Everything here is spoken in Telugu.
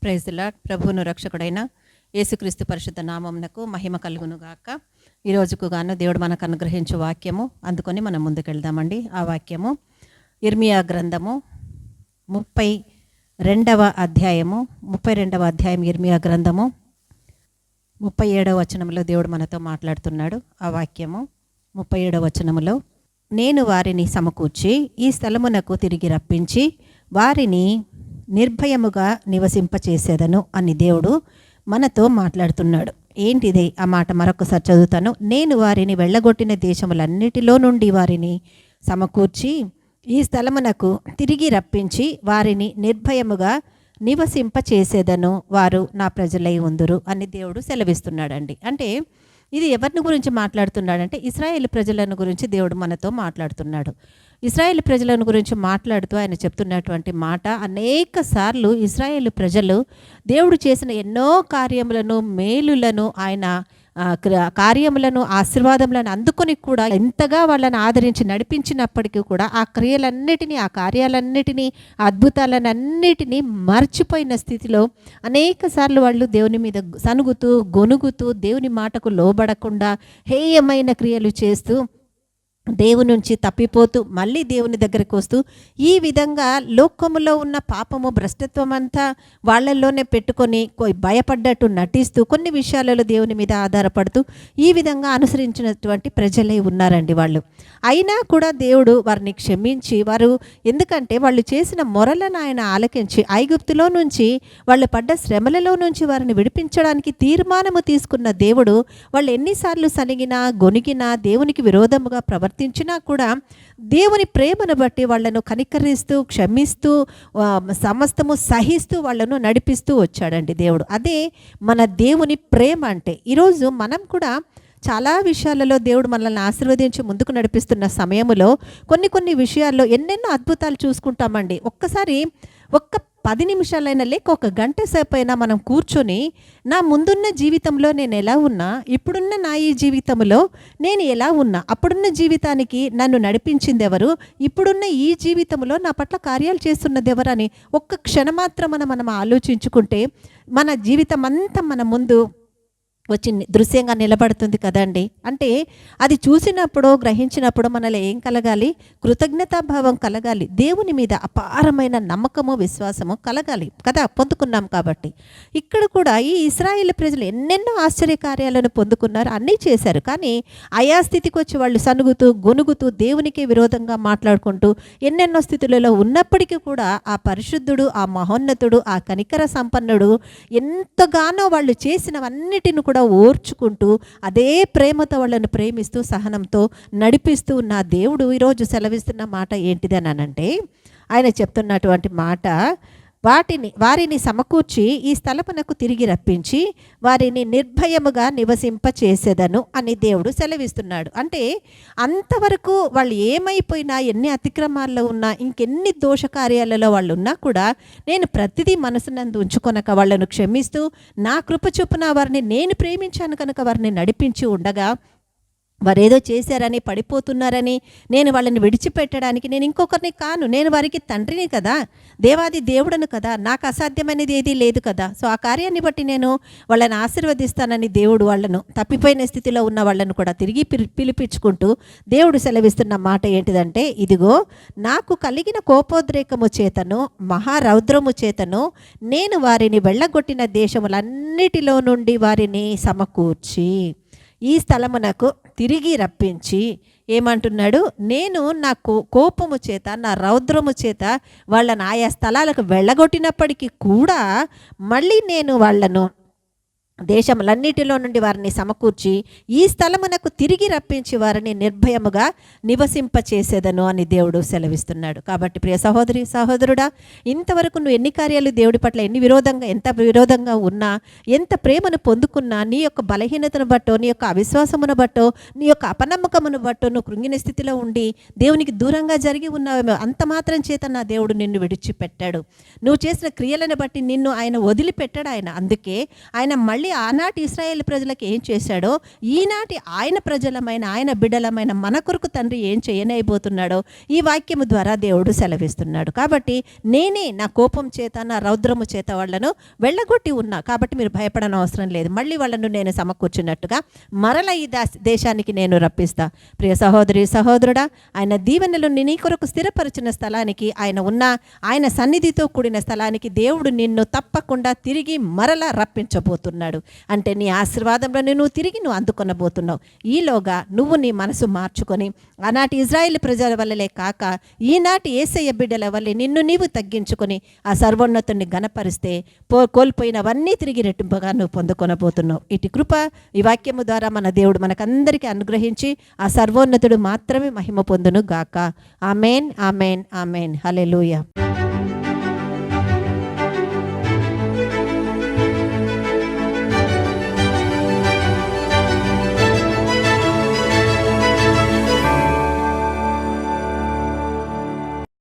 Praise the lord. ప్రభువును రక్షకుడైన యేసుక్రీస్తు పరిశుద్ధ నామమునకు మహిమ కలుగును గాక. ఈ రోజుకు గాను దేవుడు మనకు అనుగ్రహించు వాక్యము అందుకొని మనం ముందుకెళ్దామండి. ఆ వాక్యము ఇర్మియా గ్రంథము 32వ అధ్యాయం ఇర్మియా గ్రంథము 37వ వచనంలో దేవుడు మనతో మాట్లాడుతున్నాడు. ఆ వాక్యము 37వ వచనములో, నేను వారిని సమకూర్చి ఈ స్థలమునకు తిరిగి రప్పించి వారిని నిర్భయముగా నివసింపచేసేదను అని దేవుడు మనతో మాట్లాడుతున్నాడు. ఏంటిది ఆ మాట? మరొకసారి చదువుతాను. నేను వారిని వెళ్ళగొట్టిన దేశములన్నిటిలో నుండి వారిని సమకూర్చి ఈ స్థలమునకు తిరిగి రప్పించి వారిని నిర్భయముగా నివసింపచేసేదను, వారు నా ప్రజలై ఉందురు అని దేవుడు సెలవిస్తున్నాడండి. అంటే ఇది ఎవరిని గురించి మాట్లాడుతున్నాడంటే ఇశ్రాయేలు ప్రజలను గురించి దేవుడు మనతో మాట్లాడుతున్నాడు. ఇశ్రాయేలు ప్రజలను గురించి మాట్లాడుతూ ఆయన చెప్తున్నటువంటి మాట, అనేక సార్లు ఇశ్రాయేలు ప్రజలు దేవుడు చేసిన ఎన్నో కార్యములను, మేలులను, ఆయన కార్యములను, ఆశీర్వాదములను అందుకొని కూడా ఎంతగా వాళ్ళని ఆదరించి నడిపించినప్పటికీ కూడా ఆ క్రియలన్నిటినీ, ఆ కార్యాలన్నిటినీ, అద్భుతాలన్నిటినీ మర్చిపోయిన స్థితిలో అనేక సార్లు వాళ్ళు దేవుని మీద సనుగుతూ, గొనుగుతూ, దేవుని మాటకు లోబడకుండా హేయమైన క్రియలు చేస్తూ, దేవుని నుంచి తప్పిపోతూ మళ్ళీ దేవుని దగ్గరికి వస్తూ, ఈ విధంగా లోకములో ఉన్న పాపము, భ్రష్టత్వం అంతా వాళ్ళల్లోనే పెట్టుకొని భయపడ్డట్టు నటిస్తూ, కొన్ని విషయాలలో దేవుని మీద ఆధారపడుతూ ఈ విధంగా అనుసరించినటువంటి ప్రజలే ఉన్నారండి వాళ్ళు. అయినా కూడా దేవుడు వారిని క్షమించి, ఎందుకంటే వాళ్ళు చేసిన మొరలను ఆయన ఆలకించి ఐగుప్తులో నుంచి, వాళ్ళు పడ్డ శ్రమలలో నుంచి వారిని విడిపించడానికి తీర్మానము తీసుకున్న దేవుడు వాళ్ళు ఎన్నిసార్లు సనిగినా, గొనిగినా, దేవునికి విరోధముగా ప్రవర్తించినా కూడా దేవుని ప్రేమను బట్టి వాళ్ళను కనికరిస్తూ, క్షమిస్తూ, సమస్తము సహిస్తూ వాళ్ళను నడిపిస్తూ వచ్చాడండి దేవుడు. అదే మన దేవుని ప్రేమ అంటే. ఈరోజు మనం కూడా చాలా విషయాలలో దేవుడు మనల్ని ఆశీర్వదించి ముందుకు నడిపిస్తున్న సమయంలో కొన్ని విషయాల్లో ఎన్నెన్నో అద్భుతాలు చూసుకుంటామండి. ఒక్కసారి 10 నిమిషాలైనా లేక 1 గంట సేపు అయినా మనం కూర్చొని, నా ముందున్న జీవితంలో నేను ఎలా ఉన్నా, ఇప్పుడున్న నా ఈ జీవితంలో నేను ఎలా ఉన్నా, అప్పుడున్న జీవితానికి నన్ను నడిపించింది ఎవరు, ఇప్పుడున్న ఈ జీవితంలో నా పట్ల కార్యాలు చేస్తున్నది ఎవరని ఒక్క క్షణమాత్రం మనం ఆలోచించుకుంటే మన జీవితం అంతా మన ముందు వచ్చి దృశ్యంగా నిలబడుతుంది కదండి. అంటే అది చూసినప్పుడు, గ్రహించినప్పుడు మనలో ఏం కలగాలి? కృతజ్ఞతాభావం కలగాలి. దేవుని మీద అపారమైన నమ్మకము, విశ్వాసము కలగాలి కదా, పొందుకున్నాం కాబట్టి. ఇక్కడ కూడా ఈ ఇశ్రాయేలు ప్రజలు ఎన్నెన్నో ఆశ్చర్యకార్యాలను పొందుకున్నారు, అన్నీ చేశారు. కానీ ఆయా స్థితికి వచ్చి వాళ్ళు సనుగుతూ, గొనుగుతూ, దేవునికి విరోధంగా మాట్లాడుకుంటూ ఎన్నెన్నో స్థితులలో ఉన్నప్పటికీ కూడా ఆ పరిశుద్ధుడు, ఆ మహోన్నతుడు, ఆ కనికర సంపన్నుడు ఎంతగానో వాళ్ళు చేసినవన్నిటిని కూడా ఓర్చుకుంటూ, అదే ప్రేమతో వాళ్ళని ప్రేమిస్తూ, సహనంతో నడిపిస్తూ ఉన్న దేవుడు ఈరోజు సెలవిస్తున్న మాట ఏంటిదని అనంటే, ఆయన చెప్తున్నటువంటి మాట, వారిని సమకూర్చి ఈ స్థలమునకు తిరిగి రప్పించి వారిని నిర్భయముగా నివసింపచేసేదను అని దేవుడు సెలవిస్తున్నాడు. అంటే అంతవరకు వాళ్ళు ఏమైపోయినా, ఎన్ని అతిక్రమాల్లో ఉన్నా, ఇంకెన్ని దోషకార్యాలలో వాళ్ళు ఉన్నా కూడా నేను ప్రతిదీ మనసునందు ఉంచుకొనక వాళ్ళను క్షమిస్తూ, నా కృప చొప్పున వారిని నేను ప్రేమించాను కనుక వారిని నడిపించి ఉండగా, వారేదో చేశారని, పడిపోతున్నారని నేను వాళ్ళని విడిచిపెట్టడానికి నేను ఇంకొకరిని కాను. నేను వారికి తండ్రిని కదా, దేవాది దేవుడను కదా, నాకు అసాధ్యమైనది ఏదీ లేదు కదా. సో ఆ కార్యాన్ని బట్టి నేను వాళ్ళని ఆశీర్వదిస్తానని దేవుడు వాళ్ళను, తప్పిపోయిన స్థితిలో ఉన్న వాళ్ళను కూడా తిరిగి పిలిపించుకుంటూ దేవుడు సెలవిస్తున్న మాట ఏంటిదంటే, ఇదిగో నాకు కలిగిన కోపోద్రేకము చేతను, మహారౌద్రము చేతను నేను వారిని వెళ్ళగొట్టిన దేశములన్నిటిలో నుండి వారిని సమకూర్చి ఈ స్థలమునకు తిరిగి రప్పించి ఏమంటున్నాడు, నేను నా కోపము చేత, నా రౌద్రము చేత వాళ్ళని ఆయా స్థలాలకు వెళ్ళగొట్టినప్పటికీ కూడా మళ్ళీ నేను వాళ్ళను దేశములన్నిటిలో నుండి వారిని సమకూర్చి ఈ స్థలమునకు తిరిగి రప్పించి వారిని నిర్భయముగా నివసింపచేసేదను అని దేవుడు సెలవిస్తున్నాడు. కాబట్టి ప్రియ సహోదరి, సహోదరుడా, ఇంతవరకు నువ్వు ఎన్ని కార్యాలు దేవుడి పట్ల ఎంత విరోధంగా ఉన్నా, ఎంత ప్రేమను పొందుకున్నా, నీ యొక్క బలహీనతను బట్టో, నీ యొక్క అవిశ్వాసమును బట్టో, నీ యొక్క అపనమ్మకమును బట్టో నువ్వు కృంగిన స్థితిలో ఉండి దేవునికి దూరంగా జరిగి ఉన్నావేమో, అంత మాత్రం చేత నా దేవుడు నిన్ను విడిచిపెట్టాడు. నువ్వు చేసిన క్రియలను బట్టి నిన్ను ఆయన వదిలిపెట్టాడు. అందుకే ఆయన మళ్ళీ మళ్ళీ ఆనాటి ఇశ్రాయేలు ప్రజలకు ఏం చేశాడో ఈనాటి ఆయన ప్రజలమైన ఆయన బిడ్డలమైన మన కొరకు తండ్రి ఏం చేయనైపోతున్నాడో ఈ వాక్యము ద్వారా దేవుడు సెలవిస్తున్నాడు. కాబట్టి నేనే నా కోపం చేత నా రౌద్రము చేత వాళ్ళను వెళ్ళగొట్టి ఉన్నా, కాబట్టి మీరు భయపడని అవసరం లేదు. మళ్ళీ వాళ్ళను నేను సమకూర్చున్నట్టుగా మరల ఈ దేశానికి నేను రప్పిస్తా. ప్రియ సహోదరి సహోదరుడా, ఆయన దీవెనలు నీ కొరకు స్థిరపరిచిన స్థలానికి, ఆయన సన్నిధితో కూడిన స్థలానికి దేవుడు నిన్ను తప్పకుండా తిరిగి మరలా రప్పించబోతున్నాడు. అంటే నీ ఆశీర్వాదంలో నువ్వు తిరిగి అందుకొనబోతున్నావు. ఈలోగా నువ్వు నీ మనసు మార్చుకొని ఆనాటి ఇజ్రాయేల్ ప్రజల వల్లలే కాక ఈనాటి యేసయ్య బిడ్డల వల్లే నిన్ను నీవు తగ్గించుకొని ఆ సర్వోన్నతుని గణపరిస్తే కోల్పోయినవన్నీ తిరిగి రెట్టింపుగా నువ్వు పొందుకొనబోతున్నావు. ఇటు కృప ఈ వాక్యము ద్వారా మన దేవుడు మనకందరికీ అనుగ్రహించి ఆ సర్వోన్నతుడు మాత్రమే మహిమ పొందును గాక. Amen, amen, amen. హల్లెలూయా.